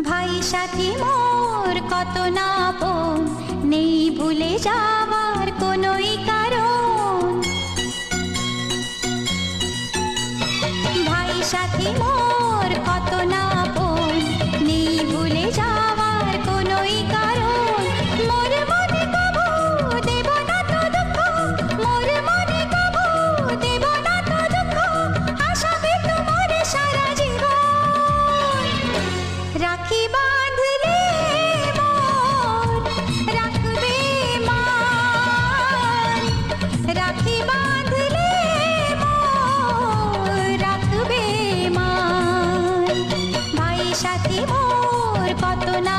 ভাই সাথী মোর কত না আপন, নেই ভুলে যাবার কোনোই কারণ। ভাই সাথী মোর কত না আপন, নেই ভুলে যাবার কোনোই কারণ। মোর মনে কবু দেব না তো দুঃখ, মোর মনে কবু দেব না তো দুঃখ, আশাবে তোমার সারা জীবন। রাখি বাঁধলে মোর রাখবে মান, রাখি বাঁধলে মোর রাখবে মান। ভাই সাথী মোর কত না